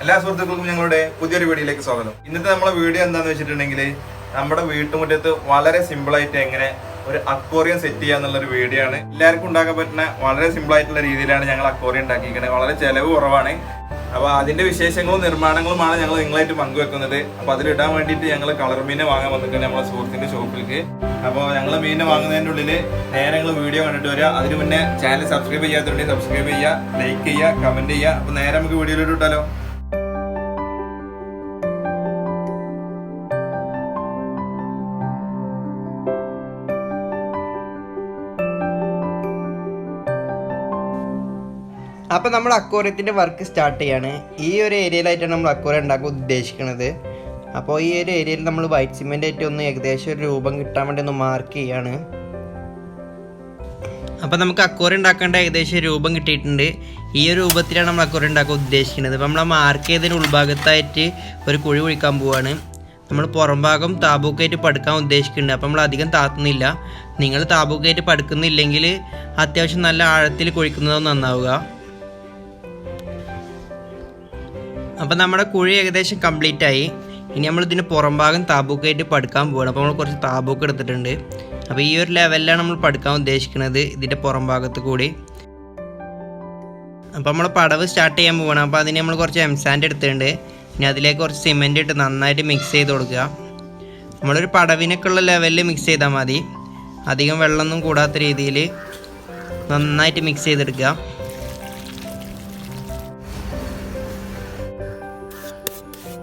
എല്ലാ സുഹൃത്തുക്കൾക്കും ഞങ്ങളുടെ പുതിയൊരു വീഡിയോയിലേക്ക് സ്വാഗതം. ഇന്നത്തെ നമ്മളെ വീഡിയോ എന്താണെന്ന് വെച്ചിട്ടുണ്ടെങ്കിൽ നമ്മുടെ വീട്ടുമുറ്റത്ത് വളരെ സിമ്പിളായിട്ട് എങ്ങനെ ഒരു അക്വേറിയം സെറ്റ് ചെയ്യാന്നുള്ളൊരു വീഡിയോ ആണ്. എല്ലാവർക്കും ഉണ്ടാക്കാൻ പറ്റുന്ന വളരെ സിമ്പിൾ ആയിട്ടുള്ള രീതിയിലാണ് ഞങ്ങൾ അക്വേറിയം ഉണ്ടാക്കിയിരിക്കുന്നത്. വളരെ ചിലവ് കുറവാണ്. അപ്പോൾ അതിന്റെ വിശേഷങ്ങളും നിർമ്മാണങ്ങളുമാണ് ഞങ്ങൾ നിങ്ങളായിട്ട് പങ്കുവെക്കുന്നത്. അപ്പോൾ അതിലിടാൻ വേണ്ടിയിട്ട് ഞങ്ങൾ കളർ മീനെ വാങ്ങാൻ വന്നിട്ടുണ്ട് നമ്മളെ സുഹൃത്തിന്റെ ഷോപ്പിലേക്ക്. അപ്പോൾ ഞങ്ങൾ മീനെ വാങ്ങുന്നതിൻ്റെ ഉള്ളിൽ നേരെ ഞങ്ങൾ വീഡിയോ കണ്ടിട്ട് വരിക. അതിന് മുന്നേ ചാനൽ സബ്സ്ക്രൈബ് ചെയ്യാത്തുണ്ടെങ്കിൽ സബ്സ്ക്രൈബ് ചെയ്യുക, ലൈക്ക് ചെയ്യുക, കമന്റ് ചെയ്യുക. അപ്പോൾ നേരെ നമുക്ക് വീഡിയോയിലോട്ട് ഇട്ടാലോ. അപ്പോൾ നമ്മൾ അക്വേറിയത്തിൻ്റെ വർക്ക് സ്റ്റാർട്ട് ചെയ്യാണ്. ഈ ഒരു ഏരിയയിലായിട്ടാണ് നമ്മൾ അക്വേറിയം ഉണ്ടാക്കാൻ ഉദ്ദേശിക്കുന്നത്. അപ്പോൾ ഈ ഒരു ഏരിയയിൽ നമ്മൾ വൈറ്റ് സിമെൻ്റ് ആയിട്ട് ഒന്ന് ഏകദേശം ഒരു രൂപം കിട്ടാൻ വേണ്ടി ഒന്ന് മാർക്ക് ചെയ്യാണ്. അപ്പോൾ നമുക്ക് അക്വേറിയം ഉണ്ടാക്കേണ്ട ഏകദേശം രൂപം കിട്ടിയിട്ടുണ്ട്. ഈ ഒരു രൂപത്തിലാണ് നമ്മൾ അക്വേറിയം ഉണ്ടാക്കാൻ ഉദ്ദേശിക്കുന്നത്. അപ്പോൾ നമ്മൾ മാർക്ക് ചെയ്തതിന് ഉൾഭാഗത്തായിട്ട് ഒരു കുഴി കുഴിക്കാൻ പോവുകയാണ്. നമ്മൾ പുറം ഭാഗം താബൂക്കായിട്ട് പടുക്കാൻ ഉദ്ദേശിക്കുന്നുണ്ട്. അപ്പോൾ നമ്മൾ അധികം താത്തുന്നില്ല. നിങ്ങൾ താബൂക്കായിട്ട് പടുക്കുന്നില്ലെങ്കിൽ അത്യാവശ്യം നല്ല ആഴത്തിൽ കുഴിക്കുന്നതോ നന്നാവുക. അപ്പോൾ നമ്മുടെ കുഴി ഏകദേശം കംപ്ലീറ്റ് ആയി. ഇനി നമ്മൾ ഇതിന് പുറം ഭാഗം താബൂക്കായിട്ട് പടുക്കാൻ പോവുകയാണ്. അപ്പോൾ നമ്മൾ കുറച്ച് താബൂക്ക് എടുത്തിട്ടുണ്ട്. അപ്പോൾ ഈ ഒരു ലെവലിലാണ് നമ്മൾ പടുക്കാൻ ഉദ്ദേശിക്കുന്നത്, ഇതിൻ്റെ പുറം ഭാഗത്ത് കൂടി. അപ്പോൾ നമ്മൾ പടവ് സ്റ്റാർട്ട് ചെയ്യാൻ പോവുകയാണ്. അപ്പോൾ അതിന് നമ്മൾ കുറച്ച് എംസാൻഡ് എടുത്തിട്ടുണ്ട്. ഇനി അതിലേക്ക് കുറച്ച് സിമെൻറ്റ് ഇട്ട് നന്നായിട്ട് മിക്സ് ചെയ്ത് കൊടുക്കുക. നമ്മളൊരു പടവിനൊക്കെയുള്ള ലെവലിൽ മിക്സ് ചെയ്താൽ മതി. അധികം വെള്ളമൊന്നും കൂടാത്ത രീതിയിൽ നന്നായിട്ട് മിക്സ് ചെയ്തെടുക്കുക.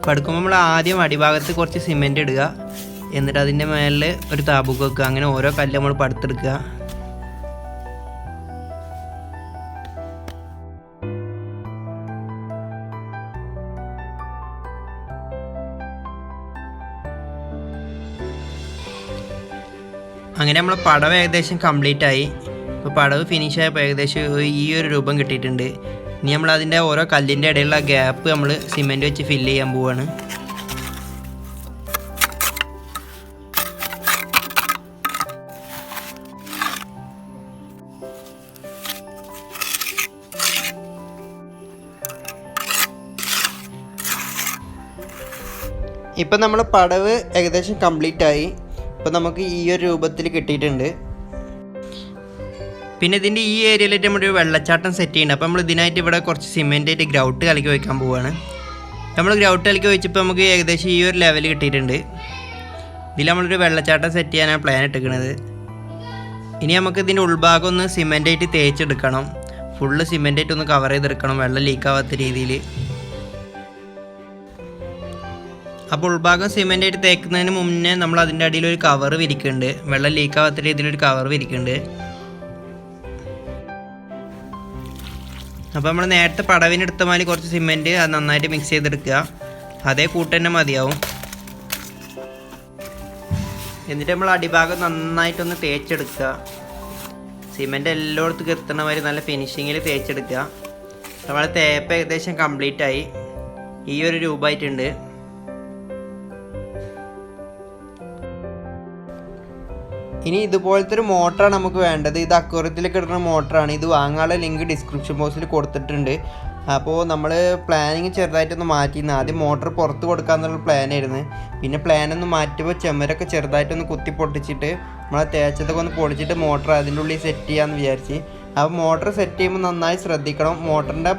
പടുക്കുമ്പോൾ നമ്മൾ ആദ്യം അടിഭാഗത്ത് കുറച്ച് സിമെൻറ്റ് ഇടുക, എന്നിട്ട് അതിൻ്റെ മേലിൽ ഒരു താബൂക്ക് വെക്കുക. അങ്ങനെ ഓരോ കല്ല് നമ്മൾ പടുത്തെടുക്കുക. അങ്ങനെ നമ്മൾ പടവ് ഏകദേശം കംപ്ലീറ്റ് ആയി. ഇപ്പോൾ പടവ് ഫിനിഷ് ആയപ്പോൾ ഏകദേശം ഈ ഒരു രൂപം കിട്ടിയിട്ടുണ്ട്. ഇനി നമ്മൾ അതിൻ്റെ ഓരോ കല്ലിൻ്റെ ഇടയിലുള്ള ഗ്യാപ്പ് നമ്മൾ സിമെൻറ്റ് വെച്ച് ഫില്ല് ചെയ്യാൻ പോവുകയാണ്. ഇപ്പം നമ്മൾ പടവ് ഏകദേശം കംപ്ലീറ്റ് ആയി. ഇപ്പം നമുക്ക് ഈ ഒരു രൂപത്തിൽ കിട്ടിയിട്ടുണ്ട്. പിന്നെ ഇതിൻ്റെ ഈ ഏരിയയിലായിട്ട് നമ്മളൊരു വെള്ളച്ചാട്ടം സെറ്റ് ചെയ്യുന്നുണ്ട്. അപ്പോൾ നമ്മൾ ഇതിനായിട്ട് ഇവിടെ കുറച്ച് സിമെൻറ്റായിട്ട് ഗ്രൗട്ട് കലക്കി വയ്ക്കാൻ പോവുകയാണ്. നമ്മൾ ഗ്രൗട്ട് കലക്കി വെച്ചപ്പോൾ നമുക്ക് ഏകദേശം ഈ ഒരു ലെവൽ കിട്ടിയിട്ടുണ്ട്. ഇതിൽ നമ്മളൊരു വെള്ളച്ചാട്ടം സെറ്റ് ചെയ്യാനാണ് പ്ലാൻ ഇട്ടിരിക്കുന്നത്. ഇനി നമുക്ക് ഇതിൻ്റെ ഉൾഭാഗം ഒന്ന് സിമെൻറ്റായിട്ട് തേച്ചെടുക്കണം. ഫുള്ള് സിമെൻറ്റായിട്ട് ഒന്ന് കവർ ചെയ്തെടുക്കണം, വെള്ളം ലീക്കാവാത്ത രീതിയിൽ. അപ്പോൾ ഉൾഭാഗം സിമെൻറ്റായിട്ട് തേക്കുന്നതിന് മുന്നേ നമ്മൾ അതിൻ്റെ അടിയിൽ ഒരു കവർ വിരിക്കുന്നുണ്ട്. വെള്ളം ലീക്കാവാത്ത രീതിയിലൊരു കവർ വിരിക്കുന്നുണ്ട്. അപ്പോൾ നമ്മൾ നേരത്തെ പടവിനെടുത്ത മാതിരി കുറച്ച് സിമെൻറ്റ് അത് നന്നായിട്ട് മിക്സ് ചെയ്തെടുക്കുക. അതേ കൂട്ട് തന്നെ മതിയാവും. എന്നിട്ട് നമ്മൾ അടിഭാഗം നന്നായിട്ടൊന്ന് തേച്ചെടുക്കുക. സിമെൻറ്റ് എല്ലായിടത്തും എത്തുന്ന മാതിരി നല്ല ഫിനിഷിങ്ങിൽ തേച്ചെടുക്കുക. നമ്മളെ തേപ്പ് ഏകദേശം കംപ്ലീറ്റ് ആയി. ഈ ഒരു രൂപമായിട്ടുണ്ട്. ഇനി ഇതുപോലത്തെ ഒരു മോട്ടറാണ് നമുക്ക് വേണ്ടത്. ഇത് അക്വേറിയത്തിലേക്ക് ഇടുന്ന മോട്ടറാണ്. ഇത് വാങ്ങാനുള്ള ലിങ്ക് ഡിസ്ക്രിപ്ഷൻ ബോക്സിൽ കൊടുത്തിട്ടുണ്ട്. അപ്പോൾ നമ്മൾ പ്ലാനിങ് ചെറുതായിട്ടൊന്ന് മാറ്റിയിരുന്നു. ആദ്യം മോട്ടർ പുറത്ത് കൊടുക്കാമെന്നുള്ള പ്ലാനായിരുന്നു. പിന്നെ പ്ലാനൊന്ന് മാറ്റുമ്പോൾ ചെമ്മരൊക്കെ ചെറുതായിട്ടൊന്ന് കുത്തി പൊട്ടിച്ചിട്ട് നമ്മളെ തേച്ചതൊക്കെ ഒന്ന് പൊളിച്ചിട്ട് മോട്ടർ അതിൻ്റെ ഉള്ളിൽ സെറ്റ് ചെയ്യാമെന്ന് വിചാരിച്ച്. അപ്പോൾ മോട്ടർ സെറ്റ് ചെയ്യുമ്പോൾ നന്നായി ശ്രദ്ധിക്കണം. മോട്ടറിൻ്റെ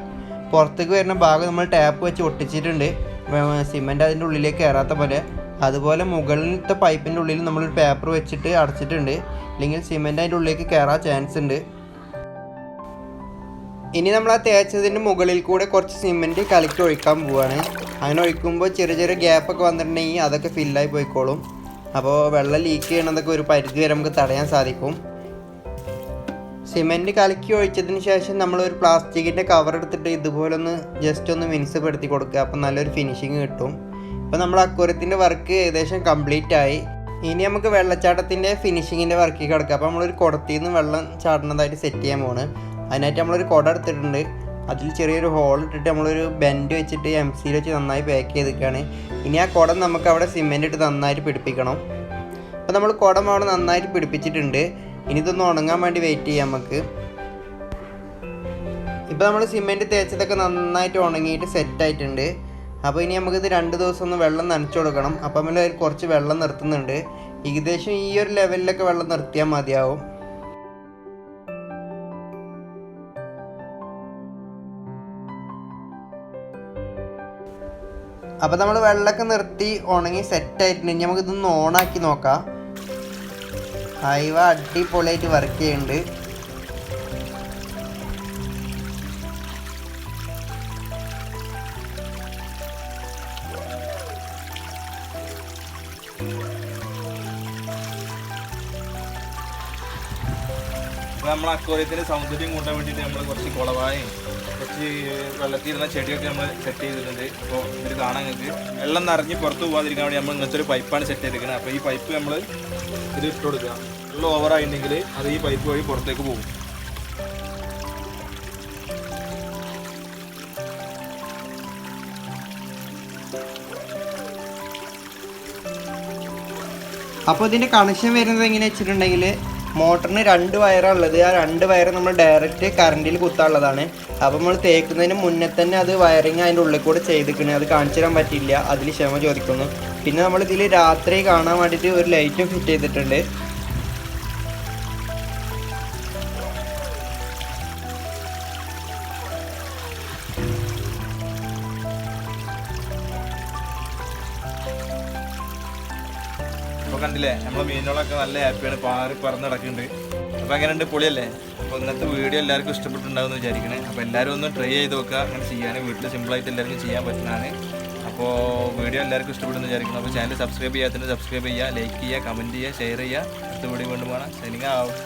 പുറത്തേക്ക് വരുന്ന ഭാഗം നമ്മൾ ടാപ്പ് വെച്ച് ഒട്ടിച്ചിട്ടുണ്ട്, സിമെൻറ്റ് അതിൻ്റെ ഉള്ളിലേക്ക് കയറാത്ത പോലെ. അതുപോലെ മുകളിലത്തെ പൈപ്പിൻ്റെ ഉള്ളിൽ നമ്മളൊരു പേപ്പർ വെച്ചിട്ട് അടച്ചിട്ടുണ്ട്, അല്ലെങ്കിൽ സിമെൻറ്റ് അതിൻ്റെ ഉള്ളിലേക്ക് കയറാൻ ചാൻസ് ഉണ്ട്. ഇനി നമ്മൾ ആ തേച്ചതിൻ്റെ മുകളിൽ കൂടെ കുറച്ച് സിമെൻറ്റ് കലക്കി ഒഴിക്കാൻ പോവുകയാണ്. അങ്ങനെ ഒഴിക്കുമ്പോൾ ചെറിയ ചെറിയ ഗ്യാപ്പൊക്കെ വന്നിട്ടുണ്ടെങ്കിൽ അതൊക്കെ ഫില്ലായി പോയിക്കോളും. അപ്പോൾ വെള്ളം ലീക്ക് ചെയ്യണതൊക്കെ ഒരു പരിധി വരെ നമുക്ക് തടയാൻ സാധിക്കും. സിമെൻറ്റ് കലക്കി ഒഴിച്ചതിന് ശേഷം നമ്മളൊരു പ്ലാസ്റ്റിക്കിൻ്റെ കവർ എടുത്തിട്ട് ഇതുപോലൊന്ന് ജസ്റ്റ് ഒന്ന് മിനുസപ്പെടുത്തി കൊടുക്കുക. അപ്പോൾ നല്ലൊരു ഫിനിഷിങ് കിട്ടും. ഇപ്പോൾ നമ്മൾ അക്വേറിയത്തിൻ്റെ വർക്ക് ഏകദേശം കംപ്ലീറ്റ് ആയി. ഇനി നമുക്ക് വെള്ളച്ചാട്ടത്തിൻ്റെ ഫിനിഷിങ്ങിൻ്റെ വർക്കിൽ കിടക്കുക. അപ്പോൾ നമ്മളൊരു കുടത്തിൽ നിന്ന് വെള്ളം ചാടുന്നതായിട്ട് സെറ്റ് ചെയ്യാൻ പോവാണ്. അതിനായിട്ട് നമ്മളൊരു കുട എടുത്തിട്ടുണ്ട്. അതിൽ ചെറിയൊരു ഹോൾ ഇട്ടിട്ട് നമ്മളൊരു ബെൻഡ് വെച്ചിട്ട് MC വെച്ച് നന്നായി പാക്ക് ചെയ്തിരിക്കുകയാണ്. ഇനി ആ കുടം നമുക്ക് അവിടെ സിമെൻറ്റ് ഇട്ട് നന്നായിട്ട് പിടിപ്പിക്കണം. അപ്പോൾ നമ്മൾ കുടം അവിടെ നന്നായിട്ട് പിടിപ്പിച്ചിട്ടുണ്ട്. ഇനി ഇതൊന്ന് ഉണങ്ങാൻ വേണ്ടി വെയിറ്റ് ചെയ്യാം നമുക്ക്. ഇപ്പോൾ നമ്മൾ സിമെൻറ്റ് തേച്ചതൊക്കെ നന്നായിട്ട് ഉണങ്ങിയിട്ട് സെറ്റായിട്ടുണ്ട്. അപ്പോൾ ഇനി നമുക്കിത് 2 ദിവസം ഒന്ന് വെള്ളം നനച്ചു കൊടുക്കണം. അപ്പം നമ്മൾ കുറച്ച് വെള്ളം നിർത്തുന്നുണ്ട്. ഏകദേശം ഈ ഒരു ലെവലിലൊക്കെ വെള്ളം നിർത്തിയാൽ മതിയാവും. അപ്പോൾ നമ്മൾ വെള്ളമൊക്കെ നിർത്തി ഉണങ്ങി സെറ്റായിട്ടുണ്ട്. ഇനി നമുക്കിതൊന്ന് ഓണാക്കി നോക്കാം. ഇവ അടിപൊളിയായിട്ട് വർക്ക് ചെയ്യുന്നുണ്ട്. നമ്മൾ അക്വാറിയത്തിന് സൗന്ദര്യം കൂട്ടാൻ വേണ്ടിയിട്ട് നമ്മൾ കുറച്ച് കുളവായും കുറച്ച് വെള്ളത്തിലിരുന്ന ചെടിയൊക്കെ നമ്മൾ സെറ്റ് ചെയ്തിട്ടുണ്ട്. അപ്പോൾ ഇത് കാണാൻ നിങ്ങൾക്ക് വെള്ളം നിറഞ്ഞ് പുറത്ത് പോകാതിരിക്കാൻ വേണ്ടി നമ്മൾ ഇങ്ങനത്തെ ഒരു പൈപ്പാണ് സെറ്റ് ചെയ്തിരിക്കുന്നത്. അപ്പോൾ ഈ പൈപ്പ് നമ്മൾ ഇത് ഇട്ട് കൊടുക്കുക. വെള്ളം ഓവറായിട്ടുണ്ടെങ്കിൽ അത് ഈ പൈപ്പ് വഴി പുറത്തേക്ക് പോകും. അപ്പോൾ ഇതിൻ്റെ കണക്ഷൻ വരുന്നത് എങ്ങനെയാ വെച്ചിട്ടുണ്ടെങ്കിൽ മോട്ടറിന് 2 വയറാണ് ഉള്ളത്. ആ 2 വയർ നമ്മൾ ഡയറക്റ്റ് കറണ്ടിൽ കുത്താനുള്ളതാണ്. അപ്പോൾ നമ്മൾ തേക്കുന്നതിന് മുന്നേ തന്നെ അത് വയറിങ് അതിൻ്റെ ഉള്ളിൽ കൂടെ ചെയ്തിരിക്കണേ. അത് കാണിച്ചു തരാൻ പറ്റില്ല, അതിൽ ക്ഷമ ചോദിക്കുന്നു. പിന്നെ നമ്മൾ ഇതിൽ രാത്രി കാണാൻ വേണ്ടിയിട്ട് ഒരു ലൈറ്റും ഫിറ്റ് ചെയ്തിട്ടുണ്ട്. അപ്പോൾ കണ്ടില്ലേ, നമ്മളെ മീനുകളൊക്കെ നല്ല ഹാപ്പിയാണ്, പാറി പറന്ന് നടക്കുന്നുണ്ട്. അപ്പോൾ എങ്ങനെയുണ്ട്, പൊളിയല്ലേ? അപ്പോൾ ഇന്നത്തെ വീഡിയോ എല്ലാവർക്കും ഇഷ്ടപ്പെട്ടിട്ടുണ്ടാവും എന്ന് വിചാരിക്കണേ. അപ്പോൾ എല്ലാവരും ഒന്ന് ട്രൈ ചെയ്ത് നോക്കുക. അങ്ങനെ ചെയ്യാൻ വീട്ടിൽ സിമ്പിളായിട്ട് എല്ലാവർക്കും ചെയ്യാൻ പറ്റുന്നതാണ്. അപ്പോൾ വീഡിയോ എല്ലാവർക്കും ഇഷ്ടപ്പെടുന്നു വിചാരിക്കുന്നു. അപ്പോൾ ചാനൽ സബ്സ്ക്രൈബ് ചെയ്യാത്തതിന് സബ്സ്ക്രൈബ് ചെയ്യുക, ലൈക്ക് ചെയ്യുക, കമൻറ്റ് ചെയ്യുക, ഷെയർ ചെയ്യുക. അടുത്ത വീഡിയോ വീണ്ടും കാണാം. Signing out.